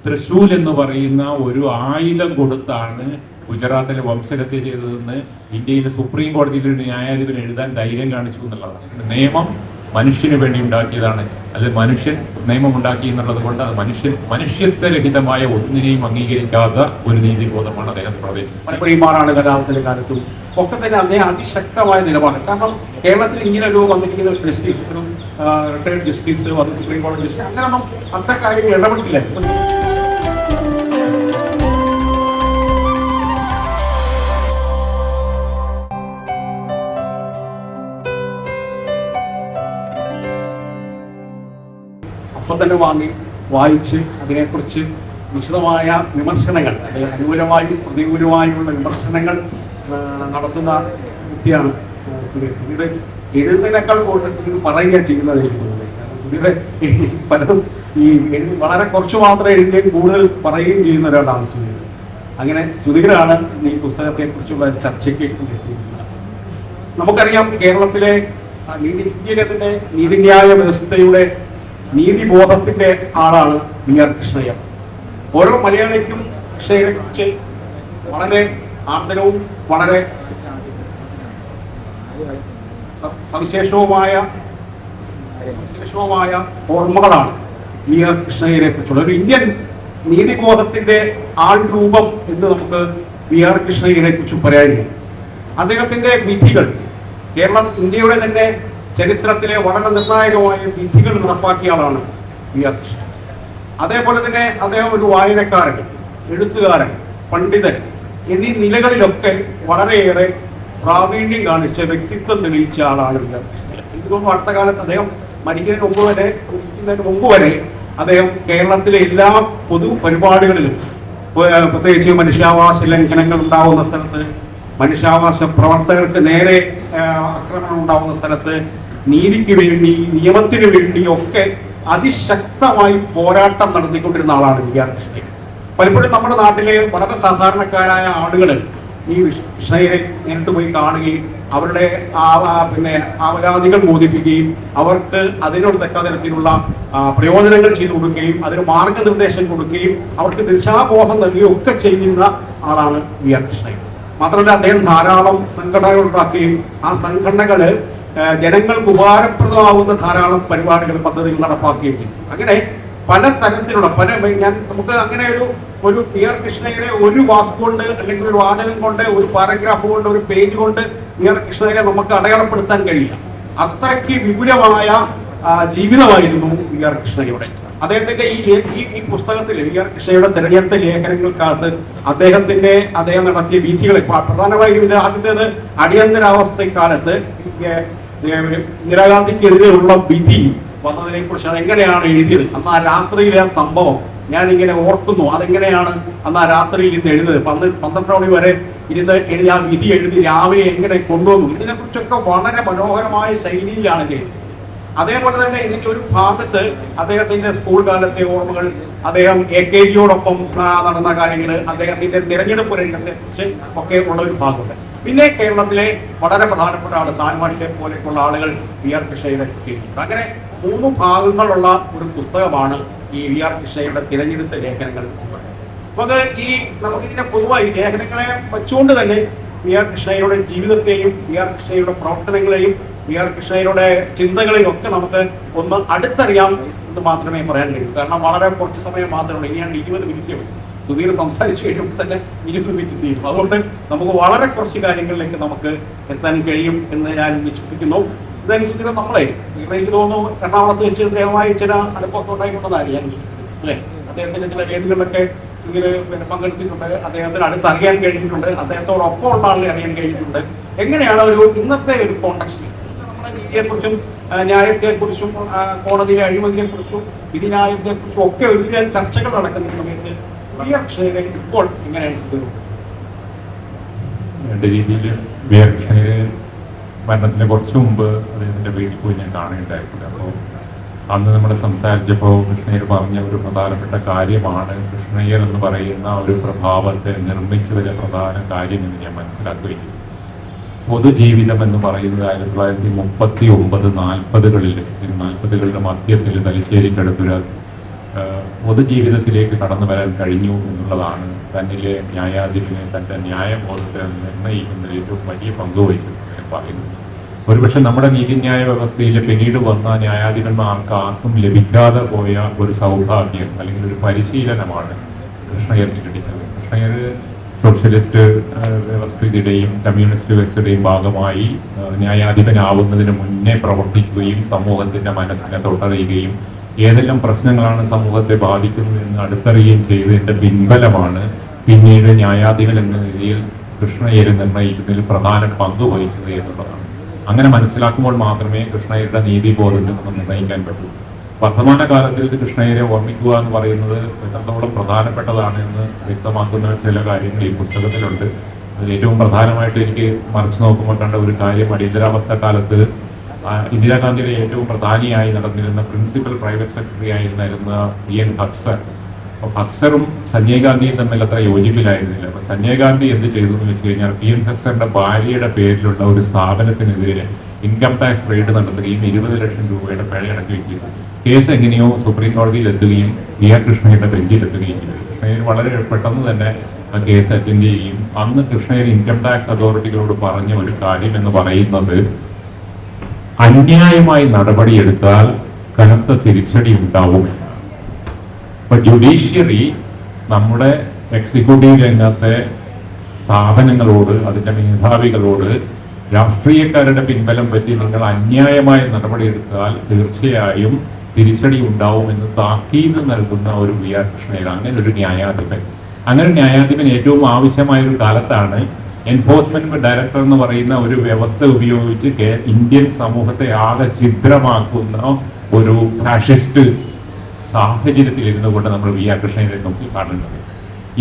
തൃശൂൽ എന്ന് പറയുന്ന ഒരു ആയുധം കൊടുത്താണ് ഗുജറാത്തിലെ വംശഹത്യ ചെയ്തതെന്ന് ഇന്ത്യയിലെ സുപ്രീം കോടതിയിൽ ഒരു ന്യായാധിപൻ എഴുതാൻ ധൈര്യം കാണിച്ചു എന്നുള്ളതാണ്. നിയമം മനുഷ്യന് വേണ്ടി ഉണ്ടാക്കിയതാണ്. അത് മനുഷ്യൻ നിയമം ഉണ്ടാക്കി എന്നുള്ളത് കൊണ്ട് അത് മനുഷ്യത്വരഹിതമായ ഒന്നിനെയും അംഗീകരിക്കാത്ത ഒരു നീതിബോധമാണ് അദ്ദേഹം പ്രവേശിച്ചത്. മലപ്പുറമാണ് കലാപത്തിന്റെ കാലത്തും ഒക്കെ തന്നെ അദ്ദേഹം അതിശക്തമായ നിലപാട്. കാരണം കേരളത്തിൽ ഇങ്ങനെ ഒരു വന്നിരിക്കുന്ന ഒരു ജസ്റ്റിസ്, ഒരു റിട്ടയർഡ് ജസ്റ്റിസ്, അത് സുപ്രീം കോടതി ജസ്റ്റിസ്, അങ്ങനെയൊന്നും അത്തരം കാര്യങ്ങൾ ഇടപെട്ടില്ല. അപ്പം തന്നെ വായിച്ച് അതിനെക്കുറിച്ച് വിശദമായ വിമർശനങ്ങൾ, അല്ലെങ്കിൽ അനുകൂലമായും പ്രതികൂലമായുള്ള വിമർശനങ്ങൾ നടത്തുന്ന വ്യക്തിയാണ് സുധീർ. സുധീർ എഴുതുന്നതിനേക്കാൾ കൂടുതൽ സുധീർ പറയുക ചെയ്യുന്നത് എനിക്ക് തോന്നുന്നത്. സുധീർ പലതും ഈ വളരെ കുറച്ച് മാത്രമേ എഴുതുകയും കൂടുതൽ പറയുകയും ചെയ്യുന്ന ഒരാളാണ് സുധീർ. അങ്ങനെ സുധീറാണ് ഈ പുസ്തകത്തെക്കുറിച്ചുള്ള ചർച്ചയ്ക്ക് എത്തിയിരിക്കുന്നത്. നമുക്കറിയാം, കേരളത്തിലെ ഇന്ത്യയിലെ നീതിന്യായ വ്യവസ്ഥയുടെ നീതിബോധത്തിന്റെ ആളാണ് വി.ആർ. കൃഷ്ണയ്യ. ഓരോ മലയാളിക്കും കൃഷ്ണയ്യയെ കുറിച്ച് വളരെ ആർദ്രവും വളരെ സവിശേഷവുമായ ഓർമ്മകളാണ് വി.ആർ. കൃഷ്ണയ്യരെ കുറിച്ചുള്ള. ഒരു ഇന്ത്യൻ നീതിബോധത്തിന്റെ ആൾ രൂപം എന്ന് നമുക്ക് വി.ആർ. കൃഷ്ണയ്യരെ കുറിച്ച് പറയാനില്ല. അദ്ദേഹത്തിന്റെ വിധികൾ ഇന്ത്യയുടെ തന്നെ ചരിത്രത്തിലെ വളരെ നിർണായകമായ വിധികൾ നടപ്പാക്കിയ ആളാണ് വി.ആർ. കൃഷ്ണയ്യ. അതേപോലെ തന്നെ അദ്ദേഹം ഒരു വായനക്കാരൻ, എഴുത്തുകാരൻ, പണ്ഡിതൻ എന്നീ നിലകളിലൊക്കെ വളരെയേറെ പ്രാവീണ്യം കാണിച്ച വ്യക്തിത്വം തെളിയിച്ച ആളാണ് വി.ആർ. കൃഷ്ണയ്യ. എനിക്ക് തോന്നുന്നു അടുത്ത കാലത്ത് അദ്ദേഹം മരിക്കുന്നതിന് മുമ്പ് വരെ അദ്ദേഹം കേരളത്തിലെ എല്ലാ പൊതു പരിപാടികളിലും, പ്രത്യേകിച്ച് മനുഷ്യാവകാശ ലംഘനങ്ങൾ ഉണ്ടാവുന്ന സ്ഥലത്ത്, മനുഷ്യാവകാശ പ്രവർത്തകർക്ക് നേരെ ആക്രമണം ഉണ്ടാവുന്ന സ്ഥലത്ത്, നീതിക്ക് വേണ്ടി, നിയമത്തിന് വേണ്ടി ഒക്കെ അതിശക്തമായി പോരാട്ടം നടത്തിക്കൊണ്ടിരുന്ന ആളാണ് വി.ആർ. കൃഷ്ണയ്യ. പലപ്പോഴും നമ്മുടെ നാട്ടിലെ വളരെ സാധാരണക്കാരായ ആളുകൾ ഈ കൃഷ്ണയ്യരെ നേരിട്ട് പോയി കാണുകയും അവരുടെ ആവലാതികൾ ബോധിപ്പിക്കുകയും അവർക്ക് അതിനോട് തക്ക തരത്തിലുള്ള പ്രയോജനങ്ങൾ ചെയ്തു കൊടുക്കുകയും അതിന് മാർഗനിർദ്ദേശം കൊടുക്കുകയും അവർക്ക് ദിശാബോധം നൽകുകയും ഒക്കെ ചെയ്യുന്ന ആളാണ് വി.ആർ. കൃഷ്ണയ്യ. മാത്രമല്ല, അദ്ദേഹം ധാരാളം സംഘടനകൾ ഉണ്ടാക്കുകയും ആ സംഘടനകള് ജനങ്ങൾക്ക് ഉപകാരപ്രദമാവുന്ന ധാരാളം പരിപാടികൾ, പദ്ധതികൾ നടപ്പാക്കുകയും ചെയ്തു. അങ്ങനെ പല തരത്തിലുള്ള നമുക്ക് അങ്ങനെ ഒരു വി.ആർ. കൃഷ്ണയ്യരെ ഒരു വാക്കുകൊണ്ട്, അല്ലെങ്കിൽ ഒരു വാചകം കൊണ്ട്, ഒരു പാരഗ്രാഫ് കൊണ്ട്, ഒരു പേജ് കൊണ്ട് വി.ആർ. കൃഷ്ണയ്യരെ നമുക്ക് അടയാളപ്പെടുത്താൻ കഴിയില്ല. അത്രയ്ക്ക് വിപുലമായ ജീവിതമായിരുന്നു വി.ആർ. കൃഷ്ണയ്യയുടെ. അദ്ദേഹത്തിന്റെ ഈ പുസ്തകത്തിൽ വി.ആർ. കൃഷ്ണയ്യയുടെ തിരഞ്ഞെടുത്ത ലേഖനങ്ങൾക്കകത്ത് അദ്ദേഹം നടത്തിയ വിധികളെ, പ്രധാനമായും ആദ്യത്തേത് അടിയന്തരാവസ്ഥക്കാലത്ത് ഇന്ദിരാഗാന്ധിക്കെതിരെയുള്ള വിധി വന്നതിനെ കുറിച്ച് അതെങ്ങനെയാണ് എഴുതിയത്, അന്ന് ആ രാത്രിയിലെ ആ സംഭവം ഞാനിങ്ങനെ ഓർക്കുന്നു. അതെങ്ങനെയാണ് അന്ന് ആ രാത്രിയിൽ ഇരുന്ന് എഴുതുന്നത്, 12 മണി വരെ ഇരുന്ന് എഴുതി ആ വിധി എഴുതി രാവിലെ എങ്ങനെ കൊണ്ടുവന്നു, ഇതിനെക്കുറിച്ചൊക്കെ വളരെ മനോഹരമായ ശൈലിയിലാണ് എഴുതിയത്. അതേപോലെ തന്നെ ഇതിന്റെ ഒരു ഭാഗത്ത് അദ്ദേഹത്തിന്റെ സ്കൂൾ കാലത്തെ ഓർമ്മകൾ, അദ്ദേഹം AKGയോടൊപ്പം നടന്ന കാര്യങ്ങൾ, അദ്ദേഹത്തിന്റെ തിരഞ്ഞെടുപ്പ് രംഗത്തെ കുറിച്ച് ഒക്കെ ഉള്ള ഒരു ഭാഗമുണ്ട്. പിന്നെ കേരളത്തിലെ വളരെ പ്രധാനപ്പെട്ട ആൾ സാൻമാഷിയെ പോലെയുള്ള ആളുകൾ വി.ആർ. കൃഷ്ണയ്യരെ എഴുതിയിട്ടുണ്ട്. അങ്ങനെ 3 ഭാഗങ്ങളുള്ള ഒരു പുസ്തകമാണ് ഈ വി.ആർ. കൃഷ്ണയ്യരുടെ തിരഞ്ഞെടുത്ത ലേഖനങ്ങൾ. നമുക്ക് നമുക്കിതിനെ പൊതുവായി ലേഖനങ്ങളെ വെച്ചുകൊണ്ട് തന്നെ വി.ആർ. കൃഷ്ണയ്യരുടെ ജീവിതത്തെയും വി.ആർ. കൃഷ്ണയ്യരുടെ പ്രവർത്തനങ്ങളെയും വി.ആർ. കൃഷ്ണയ്യരുടെ ചിന്തകളെയും ഒക്കെ നമുക്ക് ഒന്ന് അടുത്തറിയാം എന്ന് മാത്രമേ പറയാൻ കഴിയൂ. കാരണം വളരെ കുറച്ച് സമയം മാത്രമേ, ഇനിയാണ് 20 മിനിറ്റ് സുധീർ സംസാരിച്ചു കഴിയുമ്പോൾ തന്നെ 20 മിനിറ്റ് തീരും. അതുകൊണ്ട് നമുക്ക് വളരെ കുറച്ച് കാര്യങ്ങളിലേക്ക് നമുക്ക് എത്താൻ കഴിയും എന്ന് ഞാൻ വിശ്വസിക്കുന്നു. ഇതനുസരിച്ച് നമ്മളെ എനിക്ക് തോന്നുന്നു എറണാകുളത്ത് വെച്ച് അദ്ദേഹമായി ചില അടുപ്പൊക്കെ ഉണ്ടായിട്ടുണ്ടെന്നാണ് ഞാൻ വിശ്വസിക്കുന്നത്, അല്ലെ? അദ്ദേഹത്തിന്റെ ചില വേദികളിലൊക്കെ ഇങ്ങനെ പങ്കെടുത്തിട്ടുണ്ട്, അദ്ദേഹത്തിന് അടുത്തറിയാൻ കഴിഞ്ഞിട്ടുണ്ട്, അദ്ദേഹത്തോടൊപ്പം ഉള്ള ആളെ അറിയാൻ കഴിഞ്ഞിട്ടുണ്ട്. എങ്ങനെയാണ് ഇന്നത്തെ ഒരു കോണ്ടക്സ്റ്റിൽ നമ്മുടെ നീതിയെക്കുറിച്ചും ന്യായത്തെക്കുറിച്ചും കോടതിയിലെ അഴിമതിയെക്കുറിച്ചും വിധിന്യായത്തെക്കുറിച്ചും ഒക്കെ ഒരുപാട് ചർച്ചകൾ നടക്കുന്ന സമയത്ത് വി.ആർ. കൃഷ്ണയ്യരെ ഇപ്പോൾ എങ്ങനെയാണ് ചെയ്തത്? രണ്ട് രീതിയിൽ വി.ആർ. കൃഷ്ണയ്യരെ മരണത്തിന് കുറച്ച് മുമ്പ് അദ്ദേഹത്തിന്റെ വീട്ടിൽ പോയി ഞാൻ കാണുകയുണ്ടായിട്ടുണ്ട്. അപ്പോൾ അന്ന് നമ്മൾ സംസാരിച്ചപ്പോൾ കൃഷ്ണയ്യർ പറഞ്ഞ ഒരു പ്രധാനപ്പെട്ട കാര്യമാണ് കൃഷ്ണയ്യർ എന്ന് പറയുന്ന ഒരു പ്രഭാവത്തെ നിർമ്മിച്ചതിലെ പ്രധാന കാര്യം എന്ന് ഞാൻ മനസ്സിലാക്കുകയും ചെയ്തു. പൊതുജീവിതം എന്ന് പറയുന്നത് 1939-40കളിൽ 40കളുടെ മധ്യത്തിൽ തലശ്ശേരിക്കടുത്തൊരു പൊതുജീവിതത്തിലേക്ക് കടന്നു വരാൻ കഴിഞ്ഞു എന്നുള്ളതാണ് തന്നിലെ ന്യായാധിപനെ തൻ്റെ ന്യായബോധത്തെ നിർണ്ണയിക്കുന്നതിൽ ഏറ്റവും വലിയ പങ്ക് വഹിച്ചത് പറയുന്നത്. ഒരുപക്ഷെ നമ്മുടെ നീതിന്യായ വ്യവസ്ഥയിൽ പിന്നീട് വന്ന ന്യായാധിപന്മാർക്ക് ആർക്കും ലഭിക്കാതെ പോയ ഒരു സൗഭാഗ്യം അല്ലെങ്കിൽ ഒരു പരിശീലനമാണ് കൃഷ്ണയ്യർക്ക് കിട്ടിച്ചത്. കൃഷ്ണയ്യർ സോഷ്യലിസ്റ്റ് വ്യവസ്ഥയുടെയും കമ്മ്യൂണിസ്റ്റ് വ്യവസ്ഥയുടെയും ഭാഗമായി ന്യായാധിപനാവുന്നതിന് മുന്നേ പ്രവർത്തിക്കുകയും സമൂഹത്തിന്റെ മനസ്സിനെ തൊട്ടറിയുകയും ഏതെല്ലാം പ്രശ്നങ്ങളാണ് സമൂഹത്തെ ബാധിക്കുന്നത് എന്ന് അടുത്തറിയുകയും ചെയ്തതിന്റെ പിൻബലമാണ് പിന്നീട് ന്യായാധിപൻ എന്ന നിലയിൽ കൃഷ്ണയ്യരെ നിർണ്ണയിക്കുന്നതിൽ പ്രധാന പങ്ക് വഹിച്ചത് എന്നുള്ളതാണ്. അങ്ങനെ മനസ്സിലാക്കുമ്പോൾ മാത്രമേ കൃഷ്ണയ്യരുടെ നീതിബോധത്തിൽ നമുക്ക് നിർണ്ണയിക്കാൻ പറ്റൂ. വർത്തമാനകാലത്തിൽ കൃഷ്ണയ്യരെ ഓർമ്മിക്കുക എന്ന് പറയുന്നത് എത്രത്തോളം പ്രധാനപ്പെട്ടതാണ് എന്ന് വ്യക്തമാക്കുന്ന ചില കാര്യങ്ങൾ ഈ പുസ്തകത്തിലുണ്ട്. അതിൽ ഏറ്റവും പ്രധാനമായിട്ട് എനിക്ക് മറിച്ചു നോക്കുമ്പോൾ കണ്ട ഒരു കാര്യം, അടിയന്തരാവസ്ഥ കാലത്ത് ഇന്ദിരാഗാന്ധിയുടെ ഏറ്റവും പ്രധാനിയായി നടന്നിരുന്ന പ്രിൻസിപ്പൽ പ്രൈവറ്റ് സെക്രട്ടറി ആയിരുന്ന PN ഹക്സർ. അപ്പോൾ ഹക്സറും സഞ്ജയ് ഗാന്ധിയും തമ്മിൽ അത്ര യോജിപ്പിലായിരുന്നില്ല. അപ്പൊ സഞ്ജയ് ഗാന്ധി എന്ത് ചെയ്തു എന്ന് വെച്ച് കഴിഞ്ഞാൽ PN ഹക്സറിന്റെ ഭാര്യയുടെ പേരിലുള്ള ഒരു സ്ഥാപനത്തിനെതിരെ ഇൻകം ടാക്സ് റെയ്ഡ് നടത്തുകയും 20 ലക്ഷം രൂപയുടെ പിഴ അടക്കി വയ്ക്കുകയും കേസ് എങ്ങനെയോ സുപ്രീം കോടതിയിൽ എത്തുകയും VR കൃഷ്ണയ്യരുടെ ബെഞ്ചിലെത്തുകയും ചെയ്തു. കൃഷ്ണയ്യർ വളരെ പെട്ടെന്ന് തന്നെ ആ കേസ് അറ്റൻഡ് ചെയ്യുകയും അന്ന് കൃഷ്ണയ്യർ ഇൻകം ടാക്സ് അതോറിറ്റികളോട് പറഞ്ഞ ഒരു കാര്യം എന്ന് പറയുന്നത്, അന്യായമായി നടപടിയെടുത്താൽ കനത്ത തിരിച്ചടി ഉണ്ടാവും. ഇപ്പൊ ജുഡീഷ്യറി നമ്മുടെ എക്സിക്യൂട്ടീവ് രംഗത്തെ സ്ഥാപനങ്ങളോട്, അതിന്റെ മേധാവികളോട് രാഷ്ട്രീയക്കാരുടെ പിൻബലം പറ്റി നിങ്ങൾ അന്യായമായ നടപടിയെടുത്താൽ തീർച്ചയായും തിരിച്ചടി ഉണ്ടാവും എന്ന് താക്കീത് നൽകുന്ന ഒരു VR കൃഷ്ണയ്യർ, അങ്ങനെ ഒരു ന്യായാധിപൻ. അങ്ങനെ ന്യായാധിപൻ ഏറ്റവും ആവശ്യമായ ഒരു കാലത്താണ് എൻഫോഴ്സ്മെന്റ് ഡയറക്ടർ എന്ന് പറയുന്ന ഒരു വ്യവസ്ഥ ഉപയോഗിച്ച് ഇന്ത്യൻ സമൂഹത്തെ ആകെ ഛിദ്രമാക്കുന്ന ഒരു ഫാഷിസ്റ്റ് സാഹചര്യത്തിൽ ഇരുന്നു കൊണ്ട് നമ്മൾ VR കൃഷ്ണയ്യരെ നോക്കി കാണുന്നത്.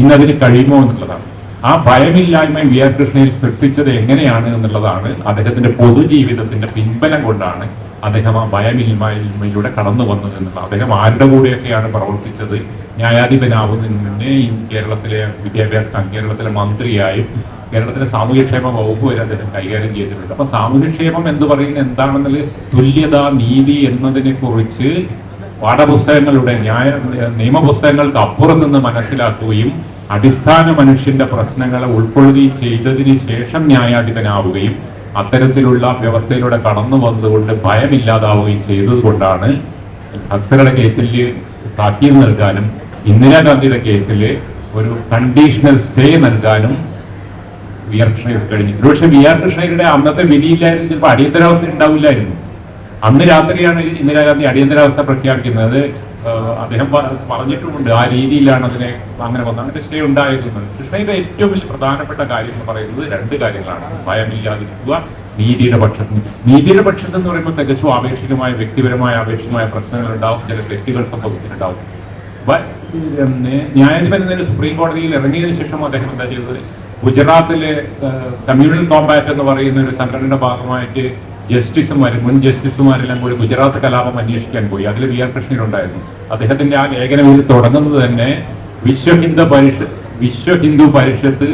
ഇന്നതിന് കഴിയുമോ എന്നുള്ളതാണ്. ആ ഭയമില്ലായ്മ VR കൃഷ്ണയ്യർ സൃഷ്ടിച്ചത് എങ്ങനെയാണ് എന്നുള്ളതാണ്. അദ്ദേഹത്തിന്റെ പൊതുജീവിതത്തിന്റെ പിൻബലം കൊണ്ടാണ് അദ്ദേഹം ആ ഭയമില്ലായ്മയിലൂടെ കടന്നു വന്നത് എന്നുള്ളത്. അദ്ദേഹം ആരുടെ കൂടെയൊക്കെയാണ് പ്രവർത്തിച്ചത്? ന്യായാധിപനാവുന്നതിന് മുന്നേ കേരളത്തിലെ കേരളത്തിലെ മന്ത്രിയായും കേരളത്തിലെ സാമൂഹ്യക്ഷേമ വകുപ്പ് വരെ അദ്ദേഹം കൈകാര്യം ചെയ്തിട്ടുണ്ട്. അപ്പൊ സാമൂഹ്യക്ഷേമം എന്ന് പറയുന്നത് എന്താണെന്നുള്ള തുല്യത, നീതി എന്നതിനെ കുറിച്ച് പാഠപുസ്തകങ്ങളുടെ നിയമപുസ്തകങ്ങൾക്ക് അപ്പുറം നിന്ന് മനസ്സിലാക്കുകയും അടിസ്ഥാന മനുഷ്യന്റെ പ്രശ്നങ്ങളെ ഉൾക്കൊള്ളുകയും ചെയ്തതിന് ശേഷം ന്യായാധിപനാവുകയും അത്തരത്തിലുള്ള വ്യവസ്ഥയിലൂടെ കടന്നു വന്നുകൊണ്ട് ഭയമില്ലാതാവുകയും ചെയ്തതുകൊണ്ടാണ് ഹക്സറുടെ കേസിൽ താക്കീത് നൽകാനും ഇന്ദിരാഗാന്ധിയുടെ കേസിൽ ഒരു കണ്ടീഷണൽ സ്റ്റേ നൽകാനും VR കൃഷ്ണയ്യർ കഴിഞ്ഞു. പക്ഷെ VR കൃഷ്ണയ്യരുടെ അന്നത്തെ വിധിയില്ലായിരുന്നു, ചിലപ്പോൾ അടിയന്തരാവസ്ഥ ഉണ്ടാവില്ലായിരുന്നു. അന്ന് രാത്രിയാണ് ഇന്ദിരാഗാന്ധി അടിയന്തരാവസ്ഥ പ്രഖ്യാപിക്കുന്നത്. അദ്ദേഹം പറഞ്ഞിട്ടുമുണ്ട് ആ രീതിയിലാണ് അതിനെ അങ്ങനെ വന്നത്, അങ്ങനെ സ്റ്റേ ഉണ്ടായിരുന്നത്. കൃഷ്ണയ്യരുടെ ഏറ്റവും വലിയ പ്രധാനപ്പെട്ട കാര്യം എന്ന് പറയുന്നത് 2 കാര്യങ്ങളാണ്. ഭയമില്ലാതിരിക്കുക, നീതിയുടെ പക്ഷത്ത്. നീതിയുടെ പക്ഷത്ത് എന്ന് പറയുമ്പോൾ തികച്ചും ആപേക്ഷികമായ വ്യക്തിപരമായ ആപേക്ഷികമായ പ്രശ്നങ്ങൾ ഉണ്ടാവും, ചില തെറ്റുകൾ സംഭവിച്ചിട്ടുണ്ടാവും. ന്യായാധിപൻ എന്നതിന് സുപ്രീം കോടതിയിൽ ഇറങ്ങിയതിനു ശേഷം അദ്ദേഹം എന്താ ചെയ്തത്? ഗുജറാത്തിലെ കമ്മ്യൂണൽ കോമ്പാറ്റ് എന്ന് പറയുന്ന ഒരു സംഘടനയുടെ ഭാഗമായിട്ട് മുൻ ജസ്റ്റിസുമാരെല്ലാം കൂടി ഗുജറാത്ത് കലാപം അന്വേഷിക്കാൻ പോയി. അതിൽ VR കൃഷ്ണയ്യർ ഉണ്ടായിരുന്നു. അദ്ദേഹത്തിന്റെ ആ ലേഖനം ഇത് തുടങ്ങുന്നത് തന്നെ വിശ്വ ഹിന്ദു പരിഷത്ത്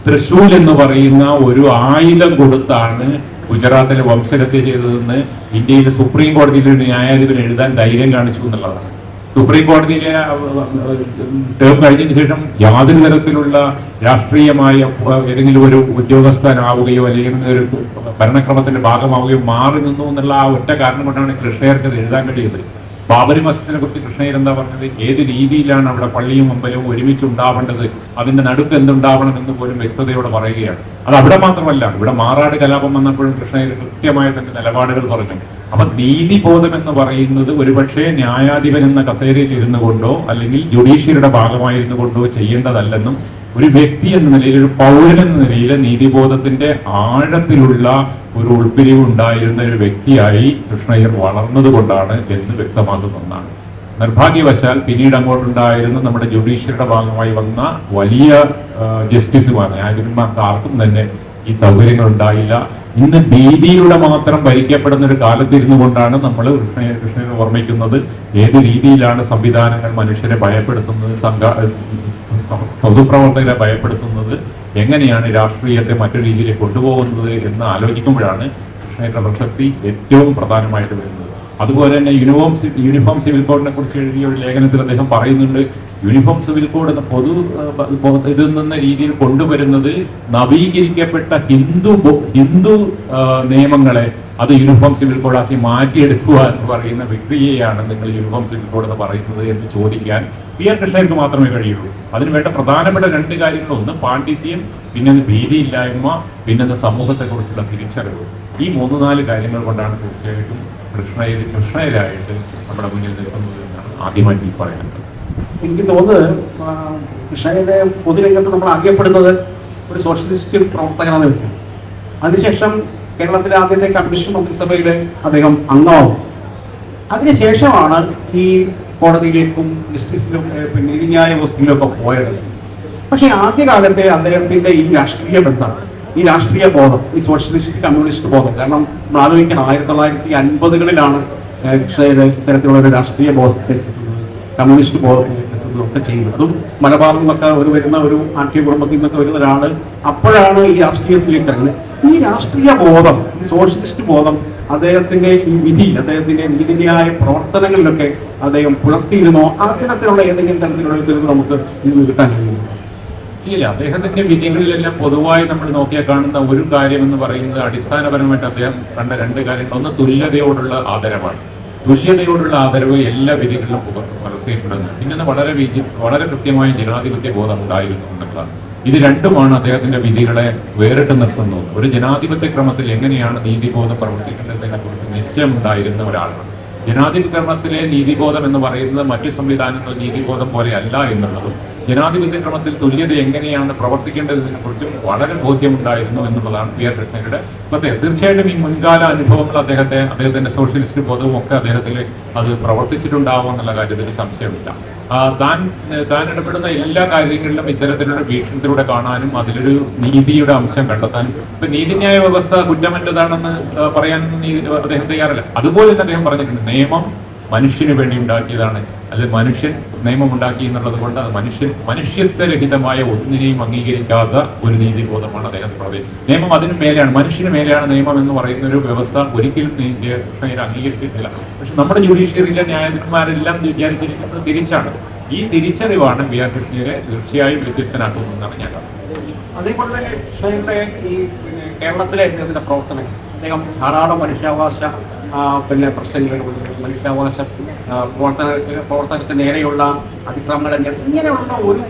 തൃശൂൽ എന്ന് പറയുന്ന ഒരു ആയുധം കൊടുത്താണ് ഗുജറാത്തിലെ വംശഹത്യ ചെയ്തതെന്ന് ഇന്ത്യയിലെ സുപ്രീം കോടതിയിൽ ഒരു ന്യായാധിപൻ എഴുതാൻ ധൈര്യം കാണിച്ചു എന്നുള്ളതാണ്. സുപ്രീം കോടതിയിലെ ടേം കഴിഞ്ഞതിന് ശേഷം യാതൊരു തരത്തിലുള്ള രാഷ്ട്രീയമായ ഏതെങ്കിലും ഒരു ഉദ്യോഗസ്ഥനാവുകയോ അല്ലെങ്കിൽ ഒരു ഭരണക്രമത്തിന്റെ ഭാഗമാവുകയോ മാറി നിന്നു എന്നുള്ള ആ ഒറ്റ കാരണം കൊണ്ടാണ് കൃഷ്ണയ്യർക്ക് അത് എഴുതാൻ കഴിയുന്നത്. ബാബരി മസ്ജിദിനെ കുറിച്ച് കൃഷ്ണയ്യർ എന്താ പറഞ്ഞത്? ഏത് രീതിയിലാണ് അവിടെ പള്ളിയും അമ്പലവും ഒരുമിച്ച് ഉണ്ടാവേണ്ടത്, അതിന്റെ നടുക്ക് എന്തുണ്ടാവണം എന്ന് പോലും വ്യക്തതയോടെ പറയുകയാണ്. അത് അവിടെ മാത്രമല്ല, ഇവിടെ മാറാട് കലാപം വന്നപ്പോഴും കൃഷ്ണയ്യർ കൃത്യമായ തന്റെ നിലപാടുകൾ പറഞ്ഞു. അപ്പൊ നീതിബോധം എന്ന് പറയുന്നത് ഒരുപക്ഷെ ന്യായാധിപൻ എന്ന കസേരയിൽ ഇരുന്നു കൊണ്ടോ അല്ലെങ്കിൽ ജുഡീഷ്യറിയുടെ ഭാഗമായിരുന്നു കൊണ്ടോ ചെയ്യേണ്ടതല്ലെന്നും, ഒരു വ്യക്തി എന്ന നിലയിൽ, ഒരു പൗരൻ എന്ന നിലയിൽ നീതിബോധത്തിന്റെ ആഴത്തിലുള്ള ഒരു ഉൾപ്പിരിവ് ഉണ്ടായിരുന്ന ഒരു വ്യക്തിയായി കൃഷ്ണയ്യർ വളർന്നത് കൊണ്ടാണ് എന്ന് വ്യക്തമാക്കുന്ന ഒന്നാണ്. നിർഭാഗ്യവശാൽ പിന്നീട് അങ്ങോട്ടുണ്ടായിരുന്ന നമ്മുടെ ജുഡീഷ്യറിയുടെ ഭാഗമായി വന്ന വലിയ ജസ്റ്റിസുമാർ, ന്യായാധിപന്മാർക്ക് ആർക്കും തന്നെ ഈ സൗകര്യങ്ങൾ ഉണ്ടായില്ല. ഇന്ന് ഭീതിയിലൂടെ മാത്രം ഭരിക്കപ്പെടുന്ന ഒരു കാലത്തിരുന്നു കൊണ്ടാണ് നമ്മൾ കൃഷ്ണയ്യർ ഓർമ്മിക്കുന്നത്. ഏത് രീതിയിലാണ് സംവിധാനങ്ങൾ മനുഷ്യരെ ഭയപ്പെടുത്തുന്നത്, പൊതുപ്രവർത്തകരെ ഭയപ്പെടുത്തുന്നത്, എങ്ങനെയാണ് രാഷ്ട്രീയത്തെ മറ്റൊരു രീതിയിൽ കൊണ്ടുപോകുന്നത് എന്ന് ആലോചിക്കുമ്പോഴാണ് കൃഷ്ണയ്യരുടെ പ്രസക്തി ഏറ്റവും പ്രധാനമായിട്ട് വരുന്നത്. അതുപോലെ തന്നെ യൂണിഫോം സിവിൽ കോഡിനെ കുറിച്ച് എഴുതിയ ഒരു ലേഖനത്തിൽ അദ്ദേഹം പറയുന്നുണ്ട്, യൂണിഫോം സിവിൽ കോഡ് എന്ന ഇതിൽ നിന്ന രീതിയിൽ കൊണ്ടുവരുന്നത് നവീകരിക്കപ്പെട്ട ഹിന്ദു നിയമങ്ങളെ അത് യൂണിഫോം സിവിൽ കോഡാക്കി മാറ്റിയെടുക്കുക എന്ന് പറയുന്ന വിക്രിയയാണ് നിങ്ങൾ യൂണിഫോം സിവിൽ കോഡ് എന്ന് പറയുന്നത് എന്ന് ചോദിക്കാൻ PR കൃഷ്ണയ്യർക്ക് മാത്രമേ കഴിയുള്ളൂ. അതിനുവേണ്ട പ്രധാനപ്പെട്ട രണ്ട് കാര്യങ്ങൾ, ഒന്ന് പാണ്ഡിത്യം, പിന്നെ ഭീതിയില്ലായ്മ, പിന്നെ സമൂഹത്തെക്കുറിച്ചുള്ള തിരിച്ചറിവ്. ഈ 3-4 കാര്യങ്ങൾ കൊണ്ടാണ് തീർച്ചയായിട്ടും കൃഷ്ണയരായിട്ട് നമ്മുടെ മുന്നിൽ നിൽക്കുന്നത് എന്നാണ് ആദ്യമായിട്ട് പറയുന്നത്. എനിക്ക് തോന്നുന്നത് കൃഷ്ണയുടെ പൊതുരംഗത്ത് നമ്മൾ അറിയപ്പെടുന്നത് ഒരു സോഷ്യലിസ്റ്റ് പ്രവർത്തകനാണ് വെക്കുന്നത്. അതിനുശേഷം കേരളത്തിലെ ആദ്യത്തെ കമ്മീഷൻ മന്ത്രിസഭയിൽ അദ്ദേഹം അംഗമാവും. അതിനുശേഷമാണ് ഈ കോടതിയിലേക്കും ജസ്റ്റിസിലും നീതിന്യായ വ്യവസ്ഥയിലൊക്കെ പോയത്. പക്ഷേ ആദ്യകാലത്തെ അദ്ദേഹത്തിന്റെ ഈ രാഷ്ട്രീയ ബന്ധം, ഈ രാഷ്ട്രീയ ബോധം, ഈ സോഷ്യലിസ്റ്റ് കമ്മ്യൂണിസ്റ്റ് ബോധം, കാരണം നമ്മൾ ആലോചിക്കണം 1950-കളിലാണ് കൃഷ്ണയുടെ ഇത്തരത്തിലുള്ള ഒരു രാഷ്ട്രീയ ബോധത്തിലേക്ക് എത്തുന്നത്, കമ്മ്യൂണിസ്റ്റ് ബോധത്തിലേക്ക് എത്തുന്നതും ഒക്കെ ചെയ്യുന്നത്. അതും മലബാറിൽ നിന്നൊക്കെ വരുന്ന ഒരു ആത്മീയ കുടുംബത്തിൽ നിന്നൊക്കെ വരുന്ന ഒരാൾ അപ്പോഴാണ് ഈ രാഷ്ട്രീയത്തിലേക്ക് ഇറങ്ങുന്നത്. ഈ രാഷ്ട്രീയ ബോധം, ഈ സോഷ്യലിസ്റ്റ് ബോധം അദ്ദേഹത്തിന്റെ ഈ വിധി, അദ്ദേഹത്തിന്റെ നീതിന്യായ പ്രവർത്തനങ്ങളിലൊക്കെ അദ്ദേഹം പുലർത്തിയിരുന്നോ? അത്തരത്തിലുള്ള ഏതെങ്കിലും തരത്തിലുള്ള ഒരു തെളിവ് നമുക്ക് ഇന്ന് കിട്ടാൻ കഴിയുമോ? ഇല്ല, അദ്ദേഹത്തിന്റെ വിധികളിലെല്ലാം പൊതുവായി നമ്മൾ നോക്കിയാൽ കാണുന്ന ഒരു കാര്യം എന്ന് പറയുന്നത് അടിസ്ഥാനപരമായിട്ട് അദ്ദേഹം കണ്ട 2 കാര്യങ്ങൾ. ഒന്ന്, തുല്യതയോടുള്ള ആദരവാണ്. തുല്യതയോടുള്ള ആദരവ് എല്ലാ വിധികളിലും പുലർത്തിയിട്ടുണ്ടെന്ന്. പിന്നെ വളരെ കൃത്യമായ ജനാധിപത്യ ബോധം ഉണ്ടായിരുന്നു എന്നുള്ളതാണ്. ഇത് രണ്ടുമാണ് അദ്ദേഹത്തിന്റെ വിധികളെ വേറിട്ട് നിർത്തുന്നത്. ഒരു ജനാധിപത്യ ക്രമത്തിൽ എങ്ങനെയാണ് നീതിബോധം പ്രവർത്തിക്കേണ്ടതിനെ കുറിച്ച് നിശ്ചയമുണ്ടായിരുന്ന ഒരാളാണ്. ജനാധിപത്യ ക്രമത്തിലെ നീതിബോധം എന്ന് പറയുന്നത് മറ്റ് സംവിധാനങ്ങൾ നീതിബോധം പോലെ അല്ല എന്നുള്ളതും, ജനാധിപത്യ ക്രമത്തിൽ തുല്യത എങ്ങനെയാണ് പ്രവർത്തിക്കേണ്ടതിനെ കുറിച്ചും വളരെ ബോധ്യമുണ്ടായിരുന്നു എന്നുള്ളതാണ് PR കൃഷ്ണയുടെ പ്രത്യേകത. തീർച്ചയായിട്ടും ഈ മുൻകാല അനുഭവങ്ങൾ അദ്ദേഹത്തിന്റെ സോഷ്യലിസ്റ്റ് ബോധവും ഒക്കെ അദ്ദേഹത്തിൽ അത് പ്രവർത്തിച്ചിട്ടുണ്ടാവും എന്നുള്ള കാര്യത്തിൽ സംശയമില്ല. താൻ ഇടപെടുന്ന എല്ലാ കാര്യങ്ങളിലും ഇത്തരത്തിലുള്ള വീക്ഷണത്തിലൂടെ കാണാനും അതിലൊരു നീതിയുടെ അംശം കണ്ടെത്താനും. ഇപ്പൊ നീതിന്യായ വ്യവസ്ഥ കുറ്റമറ്റതാണെന്ന് പറയാനൊന്നും അദ്ദേഹം തയ്യാറല്ല. അതുപോലെ തന്നെ അദ്ദേഹം പറഞ്ഞിട്ടുണ്ട്, നിയമം മനുഷ്യന് വേണ്ടി ഉണ്ടാക്കിയതാണ്, അല്ലെ മനുഷ്യൻ നിയമം ഉണ്ടാക്കി എന്നുള്ളത് കൊണ്ട് അത് മനുഷ്യത്വരഹിതമായ ഒന്നിനെയും അംഗീകരിക്കാത്ത ഒരു നീതിബോധമാണ് അദ്ദേഹം പറഞ്ഞത്. നിയമം അതിനു മേലെയാണ്, മനുഷ്യന് മേലെയാണ് നിയമം എന്ന് പറയുന്ന ഒരു വ്യവസ്ഥ ഒരിക്കലും കൃഷ്ണയിൽ അംഗീകരിച്ചിട്ടില്ല. പക്ഷെ നമ്മുടെ ജുഡീഷ്യറിയിലെ ന്യായാധിപന്മാരെല്ലാം വിചാരിച്ചിരിക്കുന്നത് തിരിച്ചാണ്. ഈ തിരിച്ചറിവാണ് PR കൃഷ്ണയെ തീർച്ചയായും വ്യത്യസ്തനാക്കുന്നതെന്നാണ് ഞാൻ കാണുന്നത്. അതേപോലെ തന്നെ കൃഷ്ണയുടെ ഈ കേരളത്തിലെ അദ്ദേഹത്തിന്റെ പ്രവർത്തനങ്ങൾ, അദ്ദേഹം ധാരാളം മനുഷ്യാവകാശ പ്രശ്നങ്ങൾ, മനുഷ്യാവകാശ പ്രവർത്തനത്തിന് നേരെയുള്ള അതിക്രമങ്ങൾ, ഇങ്ങനെയുള്ള ഒരു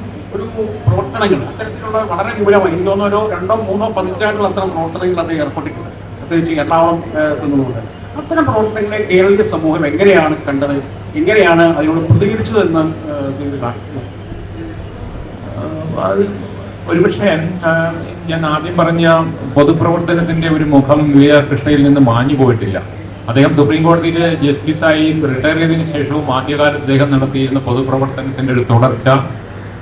പ്രവർത്തനങ്ങൾ, അത്തരത്തിലുള്ള വളരെ വിപുലമായി എനിക്ക് തോന്നുന്നു 2-3 പതിറ്റാണ്ടുകൾ അത്തരം പ്രവർത്തനങ്ങൾ അദ്ദേഹം ഏർപ്പെട്ടിട്ടുണ്ട്, പ്രത്യേകിച്ച് എറണാകുളം എത്തുന്നതുകൊണ്ട്. അത്തരം പ്രവർത്തനങ്ങളെ കേരളീയ സമൂഹം എങ്ങനെയാണ് കണ്ടത്, എങ്ങനെയാണ് അതിനോട് പ്രതികരിച്ചതെന്ന് കാണിക്കുന്നത്? ഒരുപക്ഷെ ഞാൻ ആദ്യം പറഞ്ഞ പൊതുപ്രവർത്തനത്തിന്റെ ഒരു മുഖം PR കൃഷ്ണയിൽ നിന്ന് മാഞ്ഞു പോയിട്ടില്ല. അദ്ദേഹം സുപ്രീം കോടതിയിലെ ജസ്റ്റിസായി റിട്ടയർ ചെയ്തതിനു ശേഷവും ആദ്യകാലത്ത് അദ്ദേഹം നടത്തിയിരുന്ന പൊതുപ്രവർത്തനത്തിന്റെ ഒരു തുടർച്ച,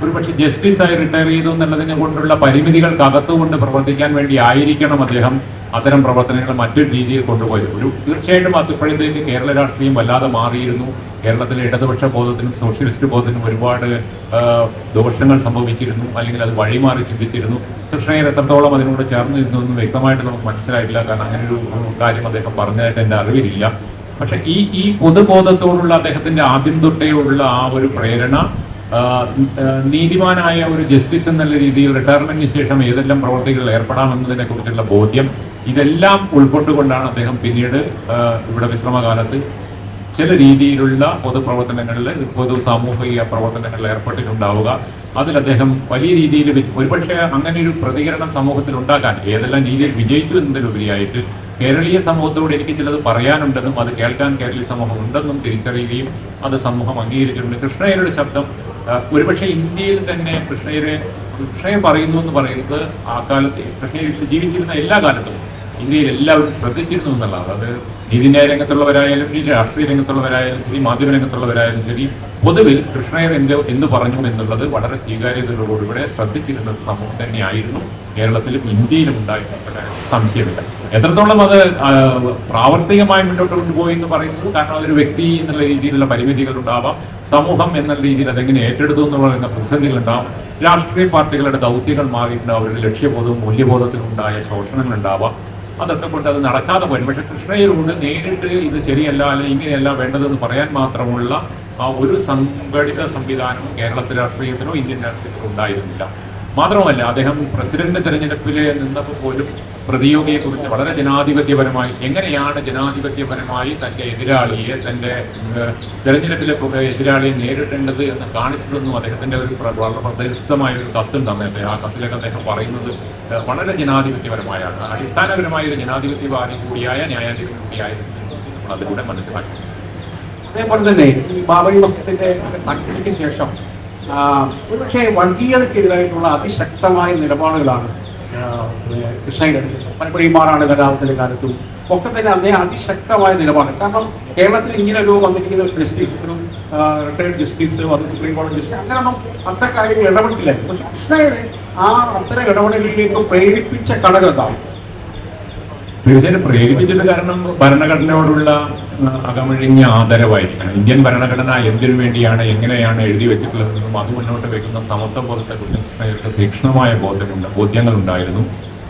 ഒരുപക്ഷെ ജസ്റ്റിസായി റിട്ടയർ ചെയ്തു എന്നുള്ളതിനെ കൊണ്ടുള്ള പരിമിതികൾക്കകത്തുകൊണ്ട് പ്രവർത്തിക്കാൻ വേണ്ടി ആയിരിക്കണം അദ്ദേഹം അത്തരം പ്രവർത്തനങ്ങൾ മറ്റൊരു രീതിയിൽ കൊണ്ടുപോയത്. തീർച്ചയായിട്ടും അപ്പോഴത്തേക്ക് കേരള രാഷ്ട്രീയം വല്ലാതെ മാറിയിരുന്നു. കേരളത്തിലെ ഇടതുപക്ഷ ബോധത്തിനും സോഷ്യലിസ്റ്റ് ബോധത്തിനും ഒരുപാട് ദോഷങ്ങൾ സംഭവിച്ചിരുന്നു, അല്ലെങ്കിൽ അത് വഴിമാറി ചിന്തിച്ചിരുന്നു. കൃഷ്ണയ്യർ എത്രത്തോളം അതിനോട് ചേർന്നിരുന്നു എന്ന് വ്യക്തമായിട്ട് നമുക്ക് മനസ്സിലായില്ല, കാരണം അങ്ങനെ ഒരു കാര്യം അദ്ദേഹം പറഞ്ഞതായിട്ട് എൻ്റെ അറിവിലില്ല. പക്ഷെ ഈ പൊതുബോധത്തോടുള്ള അദ്ദേഹത്തിന്റെ ആദ്യം തൊട്ടേയുള്ള ആ ഒരു പ്രേരണ, നീതിമാനായ ഒരു ജസ്റ്റിസ് എന്നുള്ള രീതിയിൽ റിട്ടയർമെന്റിന് ശേഷം ഏതെല്ലാം പ്രവർത്തികളിൽ ഏർപ്പെടാമെന്നതിനെ കുറിച്ചുള്ള ബോധ്യം, ഇതെല്ലാം ഉൾക്കൊണ്ടുകൊണ്ടാണ് അദ്ദേഹം പിന്നീട് ഇവിടെ വിശ്രമകാലത്ത് ചില രീതിയിലുള്ള പൊതുപ്രവർത്തനങ്ങളിൽ, പൊതു സാമൂഹിക പ്രവർത്തനങ്ങളിൽ ഏർപ്പെട്ടിട്ടുണ്ടാവുക. അതിൽ അദ്ദേഹം വലിയ രീതിയിൽ ഒരുപക്ഷെ അങ്ങനെ ഒരു പ്രതികരണം സമൂഹത്തിൽ ഉണ്ടാക്കാൻ ഏതെല്ലാം രീതിയിൽ വിജയിച്ചു എന്നതിലുപരിയായിട്ട് കേരളീയ സമൂഹത്തോട് എനിക്ക് ചിലത് പറയാനുണ്ടെന്നും അത് കേൾക്കാൻ കേരളീയ സമൂഹം ഉണ്ടെന്നും തിരിച്ചറിയുകയും അത് സമൂഹം അംഗീകരിച്ചിട്ടുണ്ട്. കൃഷ്ണയ്യരുടെ ശബ്ദം ഒരുപക്ഷെ ഇന്ത്യയിൽ തന്നെ കൃഷ്ണയ്യർ പറയുന്നു എന്ന് പറയുന്നത് ആ കാലത്ത് കൃഷ്ണയ്യർ ജീവിച്ചിരുന്ന എല്ലാ കാലത്തും ഇന്ത്യയിൽ എല്ലാവരും ശ്രദ്ധിച്ചിരുന്നു എന്നുള്ളതാണ്. അത് നീതിന്യായ രംഗത്തുള്ളവരായാലും രാഷ്ട്രീയ രംഗത്തുള്ളവരായാലും ശരി, മാധ്യമ രംഗത്തുള്ളവരായാലും ശരി, പൊതുവിൽ കൃഷ്ണയ്യർ എന്ത് പറഞ്ഞു എന്നുള്ളത് വളരെ സ്വീകാര്യതയോടുകൂടി ശ്രദ്ധിച്ചിരുന്ന സമൂഹം തന്നെയായിരുന്നു കേരളത്തിലും ഇന്ത്യയിലും ഉണ്ടായിട്ടുള്ള സംശയമില്ല. എത്രത്തോളം അത് പ്രാവർത്തികമായി മുന്നോട്ട് കൊണ്ടുപോയി എന്ന് പറയുന്നത്, കാരണം അതൊരു വ്യക്തി എന്നുള്ള രീതിയിലുള്ള പരിമിതികൾ ഉണ്ടാവാം, സമൂഹം എന്നുള്ള രീതിയിൽ അതെങ്ങനെ ഏറ്റെടുത്തു എന്ന് പറയുന്ന പ്രതിസന്ധികൾ ഉണ്ടാവാം, രാഷ്ട്രീയ പാർട്ടികളുടെ ദൗത്യങ്ങൾ മാറിയിട്ടുണ്ടാവും, അവരുടെ ലക്ഷ്യബോധവും മൂല്യബോധത്തിലും ഉണ്ടായ ശോഷണങ്ങൾ ഉണ്ടാവാം. അതൊക്കെ കൊണ്ട് അത് നടക്കാതെ പോയി. പക്ഷെ കൃഷ്ണയ്യരോട് നേരിട്ട് ഇത് ശരിയല്ല അല്ലെങ്കിൽ ഇങ്ങനെയല്ല വേണ്ടതെന്ന് പറയാൻ മാത്രമുള്ള ആ ഒരു സംഘടിത സംവിധാനവും കേരളത്തിലെ രാഷ്ട്രീയത്തിലോ ഇന്ത്യൻ രാഷ്ട്രീയത്തിലോ ഉണ്ടായിരുന്നില്ല. മാത്രമല്ല, അദ്ദേഹം പ്രസിഡന്റ് തെരഞ്ഞെടുപ്പിൽ നിന്നപ്പോൾ പോലും പ്രതിയോഗിയെക്കുറിച്ച് വളരെ ജനാധിപത്യപരമായി എങ്ങനെയാണ് ജനാധിപത്യപരമായി തന്റെ എതിരാളിയെ, തന്റെ തെരഞ്ഞെടുപ്പിലെ എതിരാളിയെ നേരിടേണ്ടത് എന്ന് കാണിച്ചതെന്നും അദ്ദേഹത്തിന്റെ ഒരു വളരെ പ്രദേശിതമായ ഒരു കത്തുണ്ട് അന്നത്തെ. ആ കത്തിലൊക്കെ അദ്ദേഹം പറയുന്നത് വളരെ ജനാധിപത്യപരമായാണ്, അടിസ്ഥാനപരമായ ഒരു ജനാധിപത്യവാദി കൂടിയായ ന്യായാധിപതി കൂടിയായിരുന്നു നമ്മൾ അതിലൂടെ മനസ്സിലാക്കി. അതേപോലെ തന്നെ ഈ ബാബരി മസ്ജിദിന്റെ തർക്കത്തിന് ശേഷം ഒരുപക്ഷെ വർഗീയതയ്ക്കെതിരായിട്ടുള്ള അതിശക്തമായ നിലപാടുകളാണ് കൃഷ്ണയുടെ പലപ്പോഴും മാറാണ് കലാപത്തിന്റെ കാലത്തും ഒക്കെ തന്നെ അതിനെ അതിശക്തമായ നിലപാട്. കാരണം കേരളത്തിൽ ഇങ്ങനെ ഒരു വന്നിരിക്കുന്ന ഒരു ജസ്റ്റിസ്, ഒരു റിട്ടയർഡ് ജസ്റ്റിസ്, അത് സുപ്രീം കോടതി ജസ്റ്റിസ്, അങ്ങനെയൊന്നും അത്തരം കാര്യങ്ങൾ ഇടപെട്ടില്ല. പക്ഷെ കൃഷ്ണയുടെ ആ അത്തരം ഇടപെടലിലേക്ക് പ്രേരിപ്പിച്ച ഘടകം എന്താണ്? തീർച്ചയായിട്ടും പ്രേരിപ്പിച്ചത് കാരണം ഭരണഘടനയോടുള്ള അകമഴിഞ്ഞ ആദരവായിരിക്കണം. ഇന്ത്യൻ ഭരണഘടന എന്തിനു വേണ്ടിയാണ്, എങ്ങനെയാണ് എഴുതി വെച്ചിട്ടുള്ളതെന്നും അത് മുന്നോട്ട് വെക്കുന്ന സമത്വ ബോധത്തെ കുറിച്ച് തീക്ഷ്ണമായ ബോധ്യങ്ങളുണ്ടായിരുന്നു.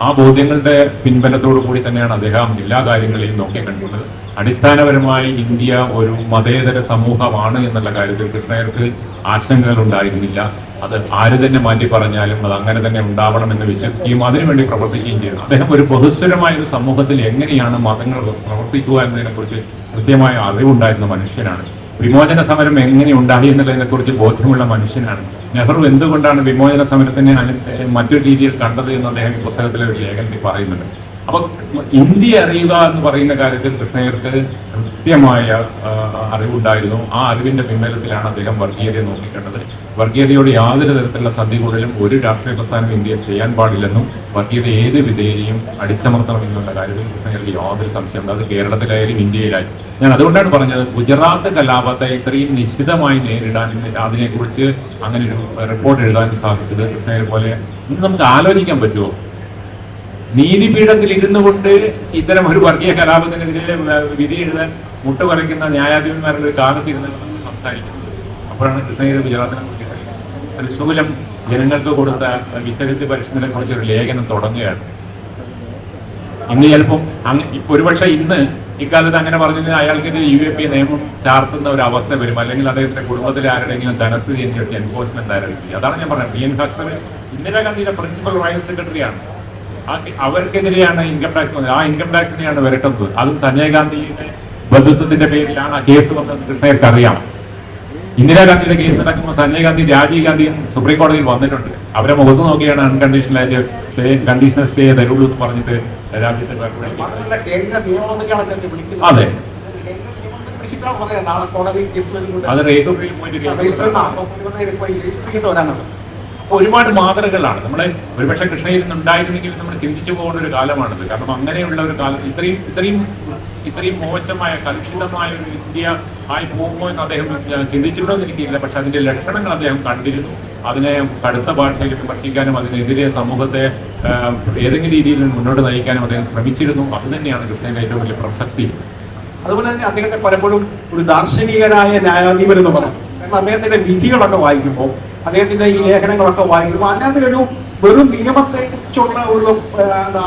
ആ ബോധ്യങ്ങളുടെ പിൻബലത്തോടു കൂടി തന്നെയാണ് അദ്ദേഹം എല്ലാ കാര്യങ്ങളെയും നോക്കിക്കണ്ടത്. അടിസ്ഥാനപരമായി ഇന്ത്യ ഒരു മതേതര സമൂഹമാണ് എന്നുള്ള കാര്യത്തിൽ കൃഷ്ണയ്യർക്ക് ആശങ്കകൾ ഉണ്ടായിരുന്നില്ല. അത് ആര് തന്നെ മാറ്റി പറഞ്ഞാലും അത് അങ്ങനെ തന്നെ ഉണ്ടാവണമെന്ന് വിശ്വസിക്കുകയും അതിനുവേണ്ടി പ്രവർത്തിക്കുകയും ചെയ്യുന്നു. അദ്ദേഹം ഒരു ബഹുസ്വരമായ ഒരു സമൂഹത്തിൽ എങ്ങനെയാണ് മതങ്ങൾ പ്രവർത്തിക്കുക എന്നതിനെക്കുറിച്ച് കൃത്യമായ അറിവുണ്ടായിരുന്ന മനുഷ്യനാണ്. വിമോചന സമരം എങ്ങനെ ഉണ്ടായി എന്നുള്ളതിനെ കുറിച്ച് ബോധ്യമുള്ള മനുഷ്യനാണ്. നെഹ്റു എന്തുകൊണ്ടാണ് വിമോചന സമരത്തിനെ മറ്റൊരു രീതിയിൽ കണ്ടത് എന്ന് അദ്ദേഹം ഈ പുസ്തകത്തിലെ ഒരു ലേഖനത്തിൽ പറയുന്നുണ്ട്. അപ്പൊ ഇന്ത്യ അറിയുക എന്ന് പറയുന്ന കാര്യത്തിൽ കൃഷ്ണയ്യർക്ക് കൃത്യമായ അറിവുണ്ടായിരുന്നു. ആ അറിവിന്റെ പിൻബലത്തിലാണ് അദ്ദേഹം വർഗീയതയെ നോക്കിക്കണ്ടത്. വർഗീയതയോട് യാതൊരു തരത്തിലുള്ള സന്ധികൂടലും ഒരു രാഷ്ട്രീയ പ്രസ്ഥാനം ഇന്ത്യയിൽ ചെയ്യാൻ പാടില്ലെന്നും വർഗീയത ഏത് വിധേയയും അടിച്ചമർത്തണം എന്നുള്ള കാര്യത്തിൽ കൃഷ്ണയ്യർക്ക് യാതൊരു സംശയമുണ്ട്. അത് കേരളത്തിലായാലും ഇന്ത്യയിലായാലും. ഞാൻ അതുകൊണ്ടാണ് പറഞ്ഞത്, ഗുജറാത്ത് കലാപത്തെ ഇത്രയും നിശ്ചിതമായി നേരിടാൻ, അതിനെക്കുറിച്ച് അങ്ങനെ ഒരു റിപ്പോർട്ട് എഴുതാൻ സാധിച്ചത് കൃഷ്ണയ്യരെ പോലെ ഇന്ന് നമുക്ക് ആലോചിക്കാൻ പറ്റുമോ? നീതിപീഠത്തിൽ ഇരുന്നു കൊണ്ട് ഇത്തരം ഒരു വർഗീയ കലാപത്തിനെതിരെ വിധി എഴുതാൻ മുട്ടുപറയ്ക്കുന്ന ന്യായാധിപന്മാരുടെ ഒരു കാലത്തിരുന്ന് സംസാരിക്കുന്നത്. അപ്പോഴാണ് കൃഷ്ണയ്യർ ഗുജറാത്തിനെ കുറിച്ച് തൃശൂലം ജനങ്ങൾക്ക് കൊടുത്ത വിശകലന പരിശീലനത്തെ കുറിച്ച് ഒരു ലേഖനം തുടങ്ങുകയാണ്. ഇന്ന് ചിലപ്പം ഒരുപക്ഷെ ഇന്ന് ഇക്കാലത്ത് അങ്ങനെ പറഞ്ഞത് അയാൾക്കെതിരെ UAP നിയമം ചാർത്തുന്ന ഒരു അവസ്ഥ വരും, അല്ലെങ്കിൽ അദ്ദേഹത്തിന്റെ കുടുംബത്തിലെ ആരുടെയെങ്കിലും ധനസ്ഥിതി അനുസരിച്ച് എൻഫോഴ്സ്മെന്റ് ആരംഭിക്കും. അതാണ് ഞാൻ പറഞ്ഞത്. PN ഹക്സർ ഇന്ദിരാഗാന്ധിയുടെ പ്രിൻസിപ്പൽ റോയൽ സെക്രട്ടറിയാണ്. അവർക്കെതിരെയാണ് ഇൻകം ടാക്സ് വന്നത്. ആ ഇൻകം ടാക്സിനെയാണ് വരട്ടുന്നത്. അതും സഞ്ജയ് ഗാന്ധിയുടെ ബന്ധുത്വത്തിന്റെ പേരിലാണ് ആ കേസ് വന്നത്. കൃഷ്ണയ്യർക്ക് അറിയാം. ഇന്ദിരാഗാന്ധിയുടെ കേസ് നടക്കുമ്പോൾ സഞ്ജയ് ഗാന്ധി, രാജീവ് ഗാന്ധിയും സുപ്രീം കോടതിയിൽ വന്നിട്ടുണ്ട്. അവരെ മുഖത്ത് നോക്കിയാണ് അൺകണ്ടീഷണലായിട്ട് കണ്ടീഷണൽ സ്റ്റേ തരുള്ളൂ എന്ന് പറഞ്ഞിട്ട് രാജ്യത്തെ അതെ അത് രജിസ്ട്രിയിൽ പോയിട്ട് ഒരുപാട് മാതൃകകളാണ് നമ്മുടെ. ഒരുപക്ഷെ കൃഷ്ണയ്യർ ഉണ്ടായിരുന്നെങ്കിൽ നമ്മൾ ചിന്തിച്ചു പോകുന്ന ഒരു കാലമാണിത്. കാരണം അങ്ങനെയുള്ള ഒരു കാലം ഇത്രയും മോശമായ കലുഷിതമായ ഒരു ഇന്ത്യ ആയി പോകുമോ എന്ന് അദ്ദേഹം ചിന്തിച്ചിട്ടുണ്ടോ എന്ന് എനിക്കില്ല. പക്ഷെ അതിന്റെ ലക്ഷണങ്ങൾ അദ്ദേഹം കണ്ടിരുന്നു. അതിനെ കടുത്ത ഭാഷയിൽ വിമർശിക്കാനും അതിനെതിരെ സമൂഹത്തെ ഏതെങ്കിലും രീതിയിൽ മുന്നോട്ട് നയിക്കാനും അദ്ദേഹം ശ്രമിച്ചിരുന്നു. അത് തന്നെയാണ് കൃഷ്ണയുടെ ഏറ്റവും വലിയ പ്രസക്തി. അതുപോലെ തന്നെ അദ്ദേഹത്തെ പലപ്പോഴും ഒരു ദാർശനികനായ ന്യായാധിപൻ എന്ന് പറഞ്ഞു. കാരണം അദ്ദേഹത്തിന്റെ വിധികളൊക്കെ വായിക്കുമ്പോൾ, അദ്ദേഹത്തിന്റെ ഈ ലേഖനങ്ങളൊക്കെ വായിക്കുമ്പോൾ അതിനകത്തൊരു വെറും നിയമത്തെ കുറിച്ചുള്ള ഒരു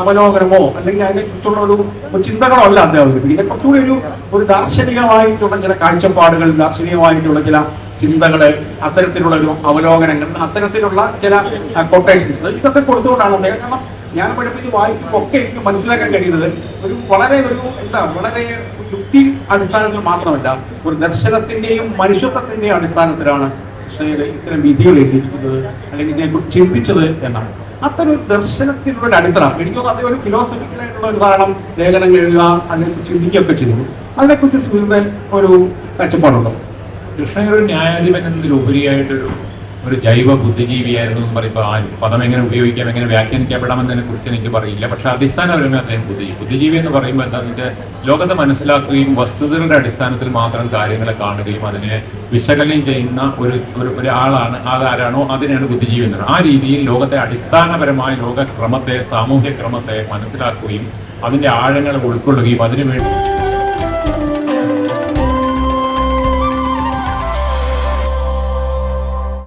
അവലോകനമോ അല്ലെങ്കിൽ അതിനെ കുറിച്ചുള്ള ഒരു ചിന്തകളോ അല്ല അദ്ദേഹം. പിന്നെ കുറച്ചുകൂടി ഒരു ദാർശനികമായിട്ടുള്ള ചില കാഴ്ചപ്പാടുകൾ, ദാർശനികമായിട്ടുള്ള ചില ചിന്തകള്, അത്തരത്തിലുള്ള ഒരു അവലോകനങ്ങൾ, അത്തരത്തിലുള്ള ചില കൊട്ടേഷൻസ് ഇതൊക്കെ കൊടുത്തുകൊണ്ടാണ് അദ്ദേഹം. കാരണം ഞാൻ പഠിപ്പിച്ച് വായിക്കുമ്പോൾ ഒക്കെ എനിക്ക് മനസ്സിലാക്കാൻ കഴിയുന്നത് വളരെ യുക്തി അടിസ്ഥാനത്തിൽ മാത്രമല്ല, ഒരു ദർശനത്തിന്റെയും മനുഷ്യത്വത്തിന്റെയും അടിസ്ഥാനത്തിലാണ് ഇത്തരം വിധികൾ എഴുതിയിരിക്കുന്നത് അല്ലെങ്കിൽ ഇതിനെക്കുറിച്ച് ചിന്തിച്ചത് എന്നാണ്. അത്തരം ഒരു ദർശനത്തിലുള്ള ഒരു അടിത്തറ എനിക്ക് തോന്നുന്നു അതേ ഒരു ഫിലോസഫിക്കലായിട്ടുള്ള ഒരു ധാരാളം ലേഖനങ്ങൾ എഴുതുക, അതിനെക്കുറിച്ച് ചിന്തിക്കുകയൊക്കെ ചെയ്തു. അതിനെക്കുറിച്ച് സുഹൃത്ത് ഒരു കാഴ്ചപ്പാടുണ്ടോ? കൃഷ്ണയ്യർ ഒരു ന്യായാധിപൻ എന്നതിലുപരിയായിട്ടൊരു ജൈവ ബുദ്ധിജീവിയായിരുന്നു എന്ന് പറയുമ്പോൾ ആ പദം എങ്ങനെ ഉപയോഗിക്കാം, എങ്ങനെ വ്യാഖ്യാനിക്കപ്പെടാമെന്നതിനെ കുറിച്ച് എനിക്ക് പറയില്ല. പക്ഷെ അടിസ്ഥാനപരമായി അദ്ദേഹം ബുദ്ധിജീവി എന്ന് പറയുമ്പോൾ എന്താണെന്ന് വെച്ചാൽ ലോകത്തെ മനസ്സിലാക്കുകയും വസ്തുതകളുടെ അടിസ്ഥാനത്തിൽ മാത്രം കാര്യങ്ങളെ കാണുകയും അതിനെ വിശകലനം ചെയ്യുന്ന ഒരാളാണ്. അതാരാണോ അതിനെയാണ് ബുദ്ധിജീവി എന്ന് പറയുന്നത്. ആ രീതിയിൽ ലോകത്തെ അടിസ്ഥാനപരമായ ലോകക്രമത്തെ, സാമൂഹ്യ ക്രമത്തെ മനസ്സിലാക്കുകയും അതിന്റെ ആഴങ്ങളെ ഉൾക്കൊള്ളുകയും അതിനുവേണ്ടി